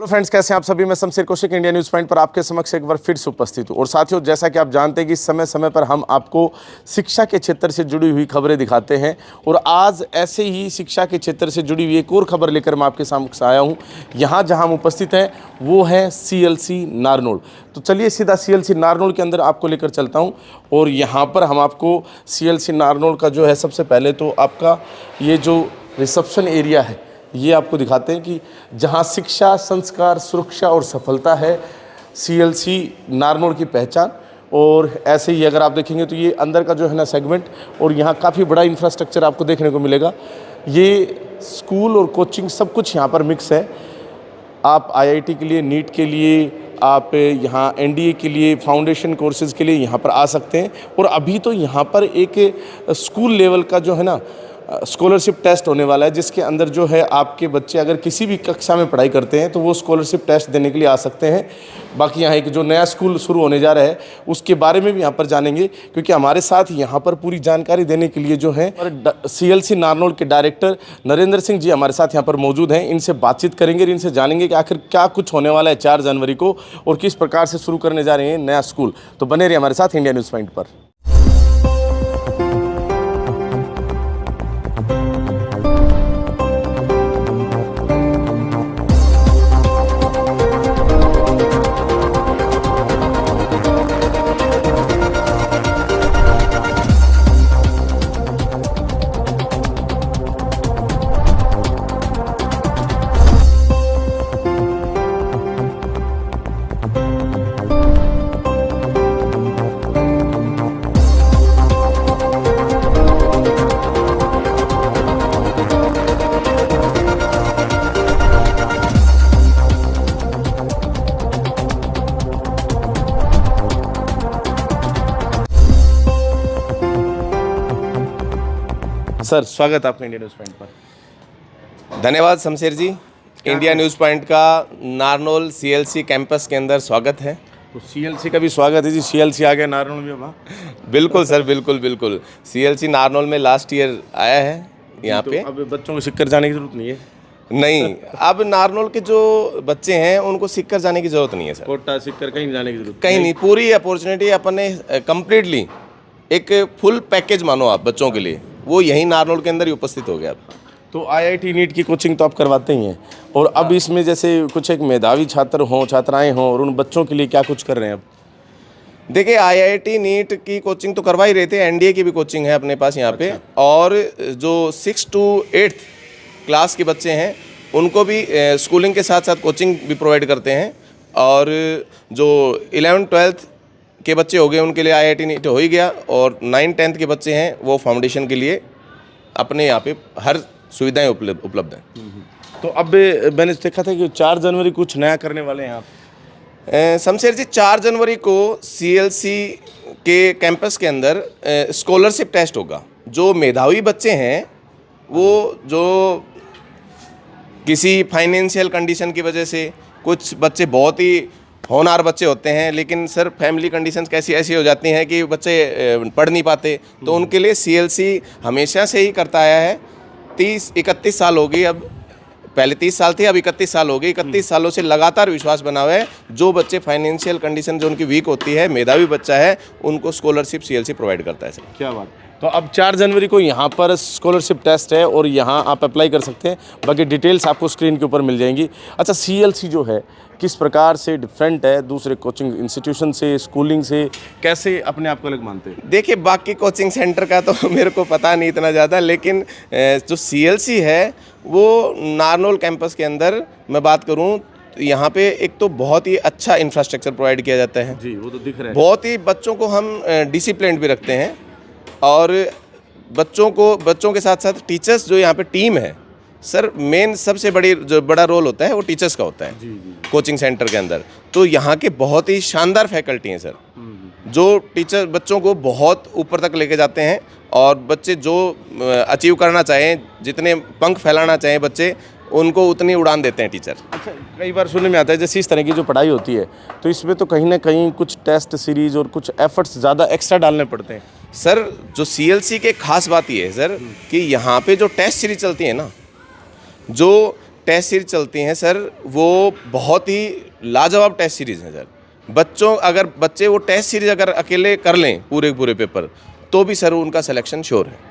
Hello friends, कैसे हैं आप सभी। मैं Shamsher Kaushik India news point पर आपके समक्ष एक बार फिर से उपस्थित हूं। और साथियों, जैसा कि आप जानते हैं कि समय समय पर हम आपको शिक्षा के क्षेत्र से जुड़ी हुई खबरें दिखाते हैं और आज ऐसे ही शिक्षा के क्षेत्र से जुड़ी हुई एक और खबर लेकर मैं आपके समक्ष आया हूं। यहाँ जहां हम उपस्थित हैं वो है CLC नारनौल। तो चलिए सीधा CLC नारनौल के अंदर आपको लेकर चलता हूँ और यहाँ पर हम आपको CLC नारनौल का जो है, सबसे पहले तो आपका ये जो रिसेप्शन एरिया है ये आपको दिखाते हैं कि जहां शिक्षा, संस्कार, सुरक्षा और सफलता है CLC नारनौल की पहचान। और ऐसे ही अगर आप देखेंगे तो ये अंदर का जो है ना सेगमेंट, और यहाँ काफ़ी बड़ा इंफ्रास्ट्रक्चर आपको देखने को मिलेगा। ये स्कूल और कोचिंग सब कुछ यहाँ पर मिक्स है। आप IIT के लिए, नीट के लिए, आप यहाँ NDA के लिए, फाउंडेशन कोर्सेज़ के लिए यहाँ पर आ सकते हैं। और अभी तो यहाँ पर एक स्कूल लेवल का जो है ना स्कॉलरशिप टेस्ट होने वाला है, जिसके अंदर जो है आपके बच्चे अगर किसी भी कक्षा में पढ़ाई करते हैं तो वो स्कॉलरशिप टेस्ट देने के लिए आ सकते हैं। बाकी यहाँ एक जो नया स्कूल शुरू होने जा रहा है उसके बारे में भी यहाँ पर जानेंगे, क्योंकि हमारे साथ यहाँ पर पूरी जानकारी देने के लिए जो है CLC नारनौल के डायरेक्टर नरेंद्र सिंह जी हमारे साथ यहाँ पर मौजूद हैं। इनसे बातचीत करेंगे और इनसे जानेंगे कि आखिर क्या कुछ होने वाला है 4 जनवरी को और किस प्रकार से शुरू करने जा रहे हैं नया स्कूल। तो बने रहिए हमारे साथ इंडिया न्यूज़ पॉइंट पर। सर, स्वागत है आपका इंडिया न्यूज़ पॉइंट पर। धन्यवाद शमशेर जी। इंडिया न्यूज़ पॉइंट का नारनौल CLC कैंपस के अंदर स्वागत है। तो CLC का भी स्वागत है जी। CLC आ गया, नारनौल में वहाँ। बिल्कुल सर, बिल्कुल। CLC नारनौल में लास्ट ईयर आया है यहाँ पे। अब बच्चों को सीखकर जाने की जरूरत नहीं है। नहीं, अब नारनौल के जो बच्चे हैं उनको सीखकर जाने की जरूरत नहीं है सर। कोटा सीखकर कहीं नहीं जाने की जरूरत कहीं नहीं। पूरी अपॉर्चुनिटी अपने कम्प्लीटली एक फुल पैकेज मानो आप बच्चों के लिए, वो यहीं नारनौल के अंदर ही उपस्थित हो गया अब। तो IIT नीट की कोचिंग तो आप करवाते ही हैं, और अब इसमें जैसे कुछ एक मेधावी छात्र हों, छात्राएं हों, और उन बच्चों के लिए क्या कुछ कर रहे हैं अब? देखिए, IIT नीट की कोचिंग तो करवा ही रहे थे, NDA की भी कोचिंग है अपने पास यहाँ पे। और जो 6 to 8 क्लास के बच्चे हैं उनको भी स्कूलिंग के साथ साथ कोचिंग भी प्रोवाइड करते हैं। और जो 11th-12th के बच्चे हो गए उनके लिए IIT नीट हो ही गया, और 9th-10th के बच्चे हैं वो फाउंडेशन के लिए अपने यहाँ पे हर सुविधाएं उपलब्ध हैं। तो अब मैंने देखा था कि 4 जनवरी कुछ नया करने वाले हैं आप। शमशेर जी, 4 जनवरी को CLC के कैंपस के अंदर स्कॉलरशिप टेस्ट होगा। जो मेधावी बच्चे हैं, वो जो किसी फाइनेंशियल कंडीशन की वजह से, कुछ बच्चे बहुत ही होनहार बच्चे होते हैं लेकिन सर फैमिली कंडीशंस कैसी ऐसी हो जाती हैं कि बच्चे पढ़ नहीं पाते, तो उनके लिए CLC हमेशा से ही करता आया है। 30-31 साल हो गई, अब पहले 30 साल थी, अब 31 साल हो गई। 31 सालों से लगातार विश्वास बना हुआ है। जो बच्चे फाइनेंशियल कंडीशन जो उनकी वीक होती है, मेधावी बच्चा है, उनको स्कॉलरशिप CLC प्रोवाइड करता है सर। क्या बात। तो अब 4 जनवरी को यहाँ पर स्कॉलरशिप टेस्ट है और यहाँ आप अप्लाई कर सकते हैं। बाकी डिटेल्स आपको स्क्रीन के ऊपर मिल जाएंगी। अच्छा, CLC जो है किस प्रकार से डिफरेंट है दूसरे कोचिंग इंस्टीट्यूशन से, स्कूलिंग से, कैसे अपने आप को अलग मानते हैं? देखिए, बाकी कोचिंग सेंटर का तो मेरे को पता नहीं इतना ज़्यादा, लेकिन जो CLC है वो नारनौल कैंपस के अंदर मैं बात करूँ, यहाँ पे एक तो बहुत ही अच्छा इंफ्रास्ट्रक्चर प्रोवाइड किया जाता है जी, वो तो दिख रहा है। बहुत ही बच्चों को हम डिसिप्लिन भी रखते हैं, और बच्चों के साथ साथ टीचर्स जो यहाँ पे टीम है सर, मेन सबसे बड़ा रोल होता है वो टीचर्स का होता है जी। कोचिंग सेंटर के अंदर। तो यहाँ के बहुत ही शानदार फैकल्टी हैं सर, जो टीचर बच्चों को बहुत ऊपर तक लेके जाते हैं, और बच्चे जो अचीव करना चाहें, जितने पंख फैलाना चाहें बच्चे, उनको उतनी उड़ान देते हैं टीचर। अच्छा, कई बार सुनने में आता है जैसे इस तरह की जो पढ़ाई होती है तो इसमें तो कहीं ना कहीं कुछ टेस्ट सीरीज और कुछ एफर्ट्स ज़्यादा एक्स्ट्रा डालने पड़ते हैं। सर, जो CLC के खास बात ये है सर कि यहाँ पे जो टेस्ट सीरीज चलती है ना, जो टेस्ट सीरीज चलती हैं सर, वो बहुत ही लाजवाब टेस्ट सीरीज़ हैं सर। अगर बच्चे वो टेस्ट सीरीज अगर अकेले कर लें पूरे पूरे पेपर, तो भी सर उनका सिलेक्शन श्योर है।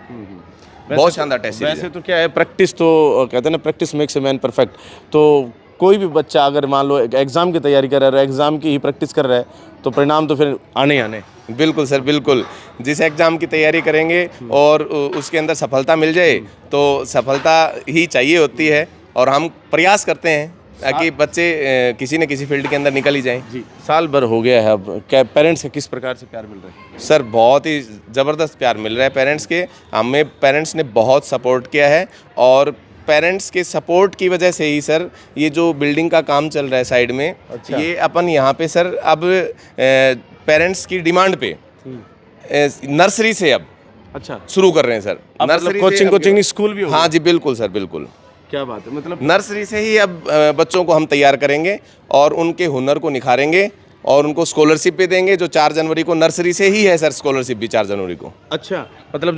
बहुत शानदार टेस्ट सीरीज वैसे तो क्या है, प्रैक्टिस तो कहते हैं ना, practice makes a man perfect. तो कोई भी बच्चा अगर मान लो एग्ज़ाम की तैयारी कर रहा है, एग्ज़ाम की ही प्रैक्टिस कर रहा है, तो परिणाम तो फिर आने ही आने। बिल्कुल सर, बिल्कुल। जिस एग्ज़ाम की तैयारी करेंगे और उसके अंदर सफलता मिल जाए, तो सफलता ही चाहिए होती है, और हम प्रयास करते हैं ताकि बच्चे किसी न किसी फील्ड के अंदर निकल ही जाएं। जी, साल भर हो गया है, अब क्या पेरेंट्स से किस प्रकार से प्यार मिल रहा है? सर बहुत ही ज़बरदस्त प्यार मिल रहा है पेरेंट्स के। हमें पेरेंट्स ने बहुत सपोर्ट किया है, और पेरेंट्स के सपोर्ट की वजह से ही सर ये जो बिल्डिंग का काम चल रहा है साइड में, अच्छा। ये अपन यहाँ पे सर अब पेरेंट्स की डिमांड पे नर्सरी से अब अच्छा शुरू कर रहे हैं सर। अब मतलब से कोचिंग नहीं, स्कूल भी हो हाँ जी, बिल्कुल सर, बिल्कुल। क्या बात है, मतलब नर्सरी से ही अब बच्चों को हम तैयार करेंगे और उनके हुनर को निखारेंगे, और उनको स्कॉलरशिप भी देंगे, जो 4 जनवरी को नर्सरी से ही है सर, स्कॉलरशिप भी 4 जनवरी को। अच्छा, मतलब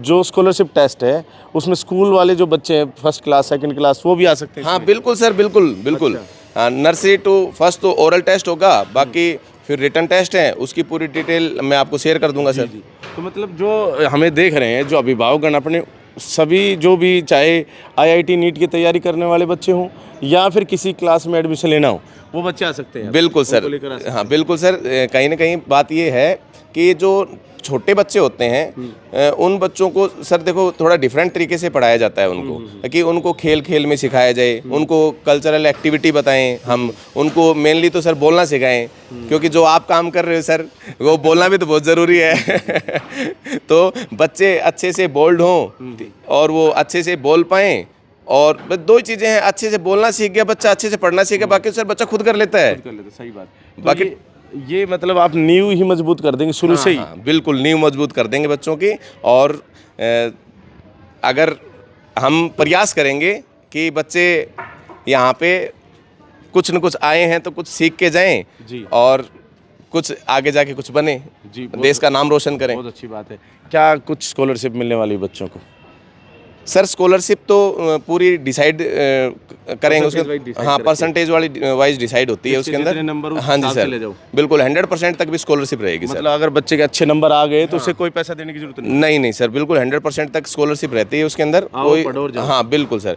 जो स्कॉलरशिप टेस्ट है उसमें स्कूल वाले जो बच्चे हैं, फर्स्ट क्लास सेकंड क्लास, वो भी आ सकते हैं? हाँ बिल्कुल सर, बिल्कुल बिल्कुल। हाँ, नर्सरी टू फर्स्ट तो ओरल टेस्ट होगा, बाकी फिर रिटन टेस्ट है, उसकी पूरी डिटेल मैं आपको शेयर कर दूंगा सर। तो मतलब जो हमें देख रहे हैं, जो अभिभावकगण अपने सभी, जो भी चाहे IIT नीट की तैयारी करने वाले बच्चे हों या फिर किसी क्लास में एडमिशन लेना हो, वो बच्चे आ सकते हैं? बिल्कुल सर, हाँ बिल्कुल सर। कहीं ना कहीं बात ये है कि जो छोटे बच्चे होते हैं, उन बच्चों को सर देखो थोड़ा डिफरेंट तरीके से पढ़ाया जाता है उनको, कि उनको खेल खेल में सिखाया जाए, उनको कल्चरल एक्टिविटी बताएं, हम उनको मेनली तो सर बोलना सिखाएं, क्योंकि जो आप काम कर रहे हो सर, वो बोलना भी तो बहुत ज़रूरी है। तो बच्चे अच्छे से बोल्ड हों और वो अच्छे से बोल पाएँ, और बस 2 ही चीज़ें हैं, अच्छे से बोलना सीख गया बच्चा, अच्छे से पढ़ना सीख गया, बाकी सर बच्चा खुद कर लेता है। सही बात। तो बाकी ये मतलब आप नींव ही मजबूत कर देंगे शुरू से ही? हाँ, बिल्कुल नींव मजबूत कर देंगे बच्चों की। और अगर हम प्रयास करेंगे कि बच्चे यहाँ पे कुछ न कुछ आए हैं तो कुछ सीख के जाएं जी, और कुछ आगे जाके कुछ बने जी, देश का नाम रोशन करें। बहुत अच्छी बात है। क्या कुछ स्कॉलरशिप मिलने वाली है बच्चों को? सर स्कॉलरशिप तो पूरी डिसाइड करेंगे उसके, हाँ परसेंटेज वाइज डिसाइड होती है उसके अंदर। नंबर हाँ जी सर, बिल्कुल 100% तक भी स्कॉलरशिप रहेगी सर। मतलब अगर बच्चे के अच्छे नंबर आ गए तो उसे कोई पैसा देने की जरूरत नहीं? नहीं सर, बिल्कुल 100% तक स्कॉलरशिप रहती है उसके अंदर। कोई हाँ बिल्कुल सर,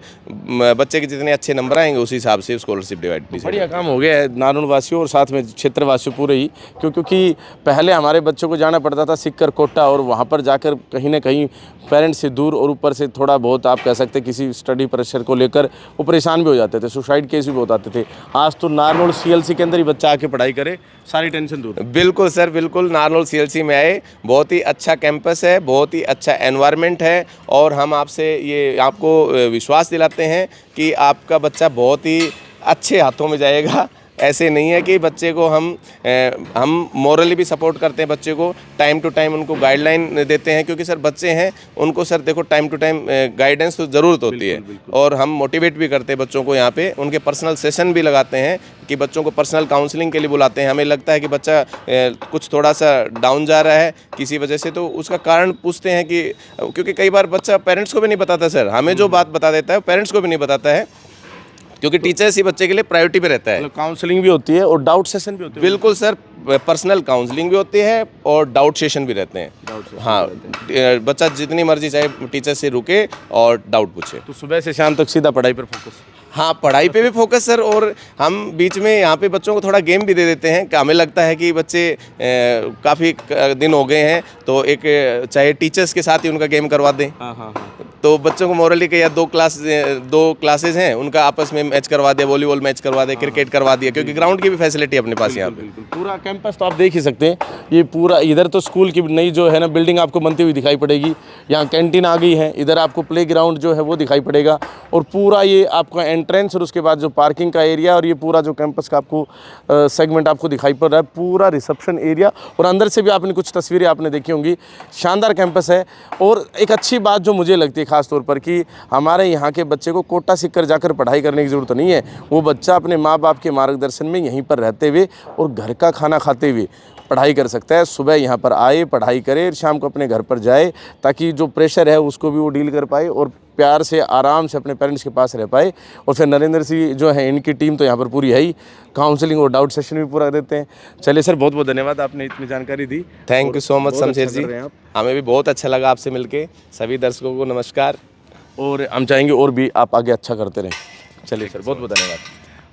बच्चे के जितने अच्छे नंबर आएंगे उसी हिसाब से स्कॉलरशिप डिवाइड। बढ़िया काम हो गया है नारनौल वासियों और साथ में क्षेत्रवासियों पूरे ही, क्योंकि पहले हमारे बच्चों को जाना पड़ता था सिक्कर कोटा, और वहाँ पर जाकर कहीं ना कहीं पेरेंट्स से दूर, और ऊपर से थोड़ा बहुत आप कह सकते हैं किसी स्टडी प्रेशर को लेकर वो परेशान भी हो जाते थे, सुसाइड केस भी बहुत आते थे। आज तो नारनौल CLC के अंदर ही बच्चा आके पढ़ाई करे, सारी टेंशन दूर। बिल्कुल सर, बिल्कुल नारनौल CLC में आए, बहुत ही अच्छा कैंपस है, बहुत ही अच्छा एनवायरनमेंट है, और हम आपसे ये आपको विश्वास दिलाते हैं कि आपका बच्चा बहुत ही अच्छे हाथों में जाएगा। ऐसे नहीं है कि बच्चे को हम मोरली भी सपोर्ट करते हैं, बच्चे को टाइम टू टाइम उनको गाइडलाइन देते हैं, क्योंकि सर बच्चे हैं उनको सर देखो टाइम टू टाइम गाइडेंस तो ज़रूरत होती है। और हम मोटिवेट भी करते हैं बच्चों को, यहाँ पे उनके पर्सनल सेशन भी लगाते हैं कि बच्चों को पर्सनल काउंसलिंग के लिए बुलाते हैं। हमें लगता है कि बच्चा कुछ थोड़ा सा डाउन जा रहा है किसी वजह से, तो उसका कारण पूछते हैं कि, क्योंकि कई बार बच्चा पेरेंट्स को भी नहीं बताता सर, हमें जो बात बता देता है पेरेंट्स को भी नहीं बताता है, क्योंकि टीचर्स ही बच्चे के लिए प्रायोरिटी पे रहता है। मतलब काउंसलिंग भी होती है और डाउट सेशन भी होते हैं? बिल्कुल सर, पर्सनल काउंसलिंग भी होती है और डाउट सेशन भी रहते हैं। हाँ, बच्चा जितनी मर्जी चाहे टीचर से रुके और डाउट पूछे। तो सुबह से शाम तक सीधा पढ़ाई पर फोकस? हाँ, पढ़ाई पे भी फोकस सर, और हम बीच में यहाँ पे बच्चों को थोड़ा गेम भी दे देते हैं कि हमें लगता है कि बच्चे काफ़ी दिन हो गए हैं, तो एक चाहे टीचर्स के साथ ही उनका गेम करवा दें। हाँ। तो बच्चों को मोरली के या 2 क्लासेज हैं, उनका आपस में मैच करवा दिया, वॉलीबॉल मैच करवा दिया, क्रिकेट करवा दिया, क्योंकि ग्राउंड की भी फैसिलिटी अपने पास यहाँ पे। पूरा कैंपस तो आप देख ही सकते हैं, ये पूरा इधर तो स्कूल की नई जो है ना बिल्डिंग आपको बनती हुई दिखाई पड़ेगी, यहाँ कैंटीन आ गई है, इधर आपको प्ले ग्राउंड जो है वो दिखाई पड़ेगा, और पूरा ये आपका एंट्रेंस और उसके बाद जो पार्किंग का एरिया, और ये पूरा जो कैंपस का आपको सेगमेंट आपको दिखाई पड़ रहा है, पूरा रिसेप्शन एरिया, और अंदर से भी आपने कुछ तस्वीरें आपने देखी होंगी। शानदार कैंपस है। और एक अच्छी बात जो मुझे लगती है खास तौर पर, कि हमारे यहाँ के बच्चे को कोटा सीखकर जाकर पढ़ाई करने की ज़रूरत नहीं है, वो बच्चा अपने माँ बाप के मार्गदर्शन में यहीं पर रहते हुए और घर का खाना खाते हुए पढ़ाई कर सकता है। सुबह यहाँ पर आए, पढ़ाई करे, शाम को अपने घर पर जाए, ताकि जो प्रेशर है उसको भी वो डील कर पाए और प्यार से आराम से अपने पेरेंट्स के पास रह पाए। और फिर नरेंद्र सिंह जो है, इनकी टीम तो यहाँ पर पूरी है ही, काउंसलिंग और डाउट सेशन भी पूरा देते हैं। चलिए सर, बहुत बहुत धन्यवाद, आपने इतनी जानकारी दी। थैंक यू सो मच बहुत शमशेर अच्छा जी, कर रहे हैं आप। हमें भी बहुत अच्छा लगा आपसे मिलके। सभी दर्शकों को नमस्कार। और हम चाहेंगे और भी आप आगे अच्छा करते रहें। चलिए सर, बहुत बहुत धन्यवाद।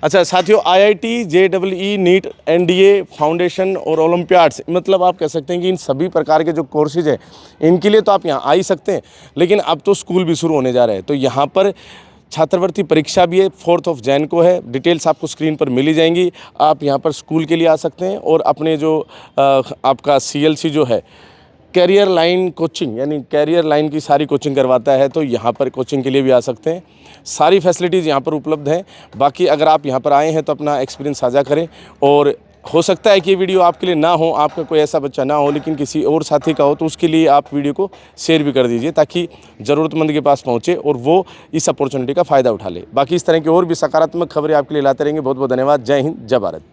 अच्छा साथियों, IIT, JEE, NEET, NDA, foundation और ओलंपियाड्स, मतलब आप कह सकते हैं कि इन सभी प्रकार के जो कोर्सेज हैं, इनके लिए तो आप यहाँ आ ही सकते हैं। लेकिन अब तो स्कूल भी शुरू होने जा रहे हैं, तो यहाँ पर छात्रवृत्ति परीक्षा भी है, 4 जैन को है। डिटेल्स आपको स्क्रीन पर मिली जाएंगी। आप यहाँ पर स्कूल के लिए आ सकते हैं और अपने जो आपका CLC जो है, कैरियर लाइन कोचिंग, यानी कैरियर लाइन की सारी कोचिंग करवाता है, तो यहाँ पर कोचिंग के लिए भी आ सकते हैं। सारी फैसिलिटीज़ यहाँ पर उपलब्ध हैं। बाकी अगर आप यहाँ पर आए हैं तो अपना एक्सपीरियंस साझा करें। और हो सकता है कि ये वीडियो आपके लिए ना हो, आपका कोई ऐसा बच्चा ना हो, लेकिन किसी और साथी का हो, तो उसके लिए आप वीडियो को शेयर भी कर दीजिए, ताकि ज़रूरतमंद के पास पहुँचे और वो इस अपॉर्चुनिटी का फ़ायदा उठा ले। बाकी इस तरह की और भी सकारात्मक खबरें आपके लिए लाते रहेंगे। बहुत बहुत धन्यवाद। जय हिंद, जय भारत।